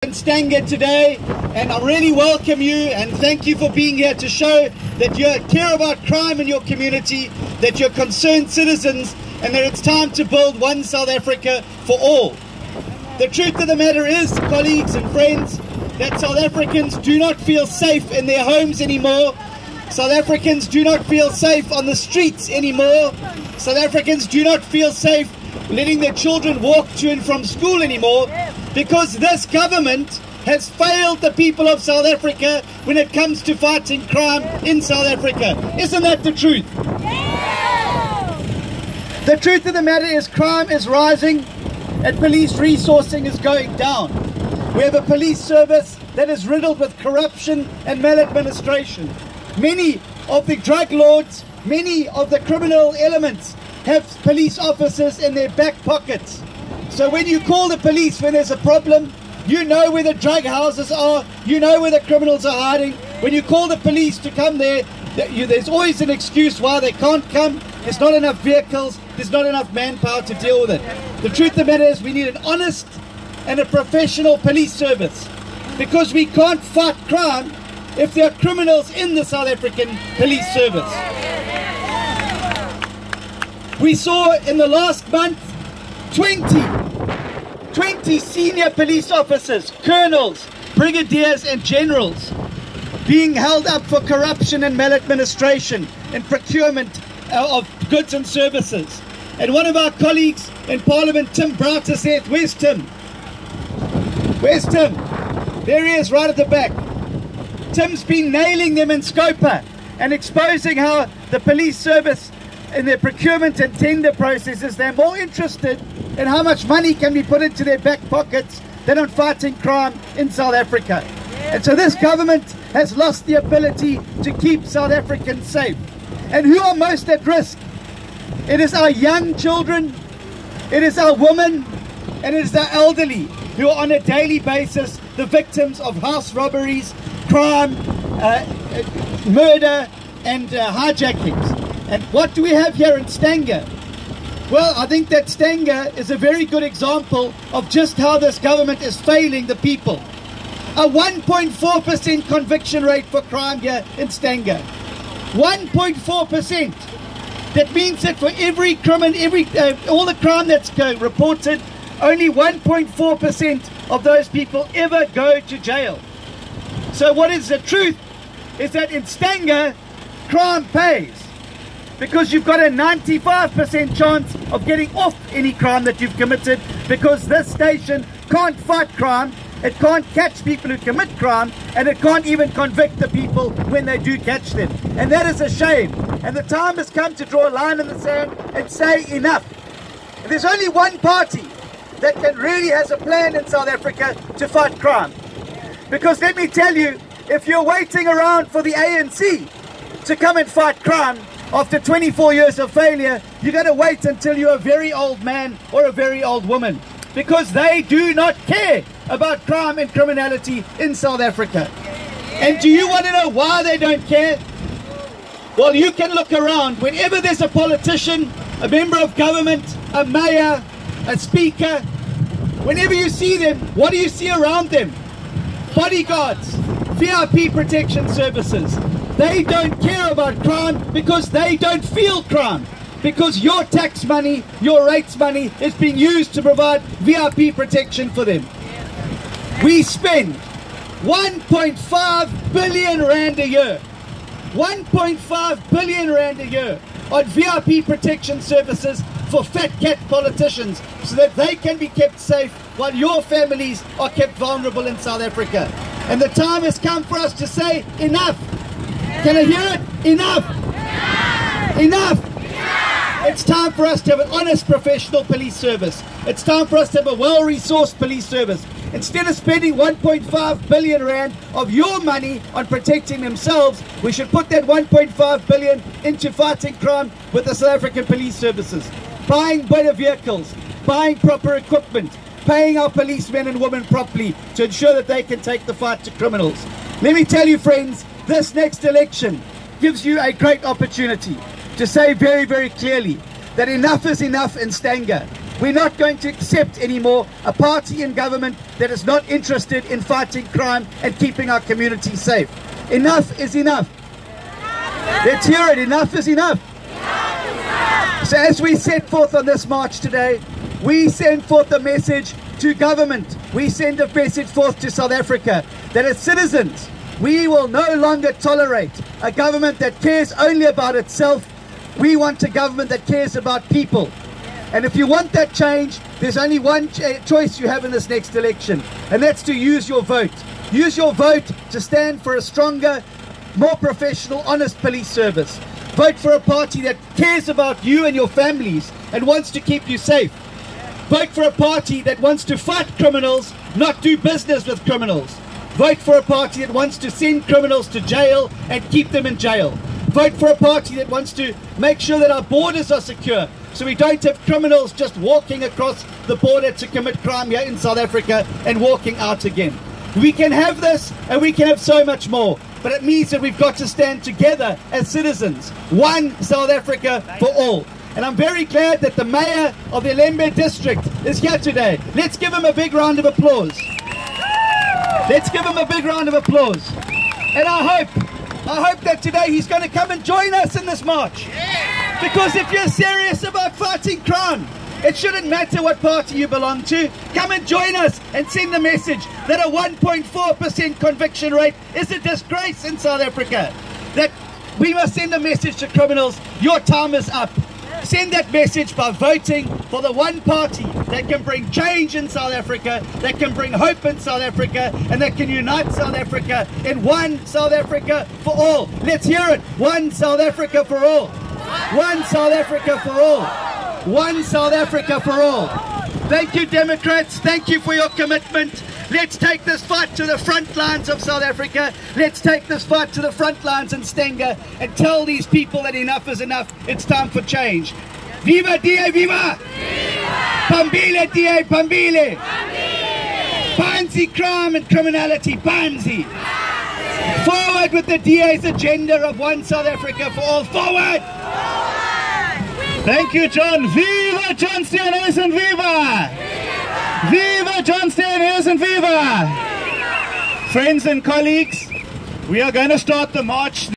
in Stanger today, and I really welcome you and thank you for being here to show that you care about crime in your community, that you're concerned citizens, and that it's time to build one South Africa for all. The truth of the matter is, colleagues and friends, that South Africans do not feel safe in their homes anymore. South Africans do not feel safe on the streets anymore. South Africans do not feel safe letting their children walk to and from school anymore, because this government has failed the people of South Africa when it comes to fighting crime in South Africa. Isn't that the truth? The truth of the matter is, crime is rising and police resourcing is going down. We have a police service that is riddled with corruption and maladministration. Many of the drug lords, many of the criminal elements have police officers in their back pockets. So when you call the police when there's a problem, you know where the drug houses are, you know where the criminals are hiding. When you call the police to come there, there's always an excuse why they can't come. There's not enough vehicles, there's not enough manpower to deal with it. The truth of the matter is, we need an honest and a professional police service, because we can't fight crime if there are criminals in the South African police service. We saw in the last month 20 senior police officers, colonels, brigadiers and generals being held up for corruption and maladministration and procurement of goods and services. And one of our colleagues in Parliament, Tim Browter, said, where's Tim? Where's Tim? There he is, right at the back. Tim's been nailing them in Scopa and exposing how the police service in their procurement and tender processes, they're more interested in how much money can be put into their back pockets than on fighting crime in South Africa. And so this government has lost the ability to keep South Africans safe. And who are most at risk? It is our young children, it is our women, and it is our elderly, who are on a daily basis the victims of house robberies, crime, murder and hijackings. And what do we have here in Stanger? Well, I think that Stanger is a very good example of just how this government is failing the people. A 1.4% conviction rate for crime here in Stanger. 1.4%. That means that for every crime, all the crime that's reported, only 1.4% of those people ever go to jail. So what is the truth is that in Stanger, crime pays, because you've got a 95% chance of getting off any crime that you've committed, because this station can't fight crime, it can't catch people who commit crime, and it can't even convict the people when they do catch them. And that is a shame. And the time has come to draw a line in the sand and say enough. And there's only one party that really has a plan in South Africa to fight crime. Because let me tell you, if you're waiting around for the ANC to come and fight crime after 24 years of failure, you're going to wait until you're a very old man or a very old woman. Because they do not care about crime and criminality in South Africa. And do you want to know why they don't care? Well, you can look around. Whenever there's a politician, a member of government, a mayor, a speaker, whenever you see them, what do you see around them? Bodyguards, VIP protection services. They don't care about crime because they don't feel crime. Because your tax money, your rates money is being used to provide VIP protection for them. We spend 1.5 billion rand a year. 1.5 billion rand a year on VIP protection services for fat cat politicians, so that they can be kept safe while your families are kept vulnerable in South Africa. And the time has come for us to say enough. Can I hear it? Enough! Enough! It's time for us to have an honest professional police service. It's time for us to have a well-resourced police service. Instead of spending 1.5 billion rand of your money on protecting themselves, we should put that 1.5 billion into fighting crime with the South African police services. Buying better vehicles, buying proper equipment, paying our policemen and women properly to ensure that they can take the fight to criminals. Let me tell you, friends, this next election gives you a great opportunity to say very, very clearly that enough is enough in Stanger. We're not going to accept anymore a party in government that is not interested in fighting crime and keeping our community safe. Enough is enough. Let's hear it. Enough is enough. So as we set forth on this march today, we send forth a message to government. We send a message forth to South Africa that as citizens, we will no longer tolerate a government that cares only about itself. We want a government that cares about people. And if you want that change, there's only one choice you have in this next election, and that's to use your vote. Use your vote to stand for a stronger, more professional, honest police service. Vote for a party that cares about you and your families and wants to keep you safe. Vote for a party that wants to fight criminals, not do business with criminals. Vote for a party that wants to send criminals to jail and keep them in jail. Vote for a party that wants to make sure that our borders are secure, so we don't have criminals just walking across the border to commit crime here in South Africa and walking out again. We can have this, and we can have so much more, but it means that we've got to stand together as citizens. One South Africa for all. And I'm very glad that the mayor of the Lembe district is here today. Let's give him a big round of applause. Let's give him a big round of applause. And I hope that today he's going to come and join us in this march. Because if you're serious about fighting crime, it shouldn't matter what party you belong to. Come and join us and send the message that a 1.4% conviction rate is a disgrace in South Africa. That we must send a message to criminals, your time is up. Send that message by voting for the one party that can bring change in South Africa, that can bring hope in South Africa, and that can unite South Africa in one South Africa for all. Let's hear it. One South Africa for all. One South Africa for all. One South Africa for all. Thank you, Democrats. Thank you for your commitment. Let's take this fight to the front lines of South Africa. Let's take this fight to the front lines in Stenga and tell these people that enough is enough. It's time for change. Viva DA, viva! Pambile DA, pambile! Banzi crime and criminality, banzi! Forward with the DA's agenda of one South Africa for all. Forward! Thank you, John. Viva John Steenhuisen, viva! Viva John Steenhuisen, viva! Friends and colleagues, we are going to start the march.